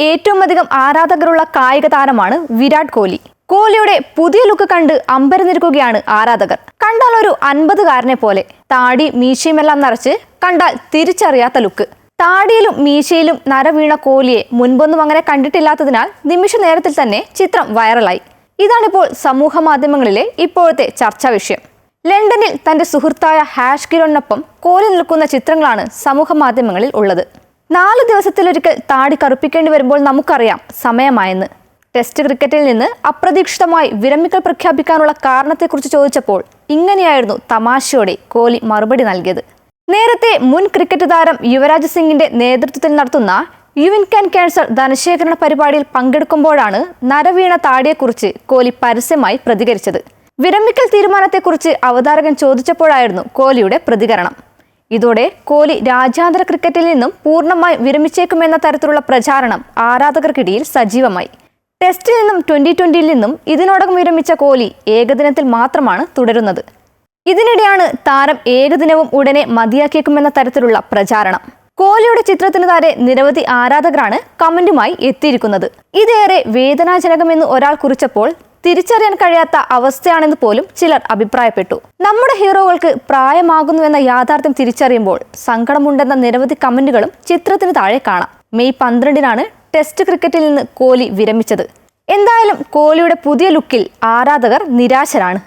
ഏറ്റവും അധികം ആരാധകരുള്ള കായിക താരമാണ് വിരാട് കോഹ്ലി. കോഹ്ലിയുടെ പുതിയ ലുക്ക് കണ്ട് അമ്പരന്നിരിക്കുകയാണ് ആരാധകർ. കണ്ടാൽ ഒരു 50-കാരനെ പോലെ, താടി മീശയുമെല്ലാം നിറച്ച് കണ്ടാൽ തിരിച്ചറിയാത്ത ലുക്ക്. താടിയിലും മീശയിലും നര വീണ കോഹ്ലിയെ മുൻപൊന്നും അങ്ങനെ കണ്ടിട്ടില്ലാത്തതിനാൽ നിമിഷ നേരത്തിൽ തന്നെ ചിത്രം വൈറലായി. ഇതാണിപ്പോൾ സമൂഹ മാധ്യമങ്ങളിലെ ഇപ്പോഴത്തെ ചർച്ചാ വിഷയം. ലണ്ടനിൽ തന്റെ സുഹൃത്തായ ഹാഷ് കിരണിനൊപ്പം കോഹ്ലി നിൽക്കുന്ന ചിത്രങ്ങളാണ് സമൂഹ മാധ്യമങ്ങളിൽ ഉള്ളത്. 4 ദിവസത്തിലൊരിക്കൽ താടി കറുപ്പിക്കേണ്ടി വരുമ്പോൾ നമുക്കറിയാം സമയമായെന്ന്. ടെസ്റ്റ് ക്രിക്കറ്റിൽ നിന്ന് അപ്രതീക്ഷിതമായി വിരമിക്കൽ പ്രഖ്യാപിക്കാനുള്ള കാരണത്തെക്കുറിച്ച് ചോദിച്ചപ്പോൾ ഇങ്ങനെയായിരുന്നു തമാശയോടെ കോഹ്ലി മറുപടി നൽകിയത്. നേരത്തെ മുൻ ക്രിക്കറ്റ് താരം യുവരാജ് സിംഗിന്റെ നേതൃത്വത്തിൽ നടത്തുന്ന യുവിൻ ക്യാൻ ക്യാൻസർ ധനശേഖരണ പരിപാടിയിൽ പങ്കെടുക്കുമ്പോഴാണ് നരവീണ താടിയെക്കുറിച്ച് കോഹ്ലി പരസ്യമായി പ്രതികരിച്ചത്. വിരമിക്കൽ തീരുമാനത്തെക്കുറിച്ച് അവതാരകൻ ചോദിച്ചപ്പോഴായിരുന്നു കോഹ്ലിയുടെ പ്രതികരണം. ഇതോടെ കോഹ്ലി രാജ്യാന്തര ക്രിക്കറ്റിൽ നിന്നും പൂർണ്ണമായി വിരമിച്ചേക്കുമെന്ന തരത്തിലുള്ള പ്രചാരണം ആരാധകർക്കിടയിൽ സജീവമായി. ടെസ്റ്റിൽ നിന്നും 2020-ൽ നിന്നും ഇതിനോടകം വിരമിച്ച കോഹ്ലി ഏകദിനത്തിൽ മാത്രമാണ് തുടരുന്നത്. ഇതിനിടെയാണ് താരം ഏകദിനവും ഉടനെ മതിയാക്കിയേക്കുമെന്ന തരത്തിലുള്ള പ്രചാരണം. കോഹ്ലിയുടെ ചിത്രത്തിന് താരെ നിരവധി ആരാധകരാണ് കമന്റുമായി എത്തിയിരിക്കുന്നത്. ഇതേറെ വേദനാജനകമെന്ന് ഒരാൾ കുറിച്ചപ്പോൾ തിരിച്ചറിയാൻ കഴിയാത്ത അവസ്ഥയാണെന്ന് പോലും ചിലർ അഭിപ്രായപ്പെട്ടു. നമ്മുടെ ഹീറോകൾക്ക് പ്രായമാകുന്നുവെന്ന യാഥാർത്ഥ്യം തിരിച്ചറിയുമ്പോൾ സങ്കടമുണ്ടെന്ന നിരവധി കമന്റുകളും ചിത്രത്തിന് താഴെ കാണാം. മെയ് 12-നാണ് ടെസ്റ്റ് ക്രിക്കറ്റിൽ നിന്ന് കോഹ്ലി വിരമിച്ചത്. എന്തായാലും കോഹ്ലിയുടെ പുതിയ ലുക്കിൽ ആരാധകർ നിരാശരാണ്.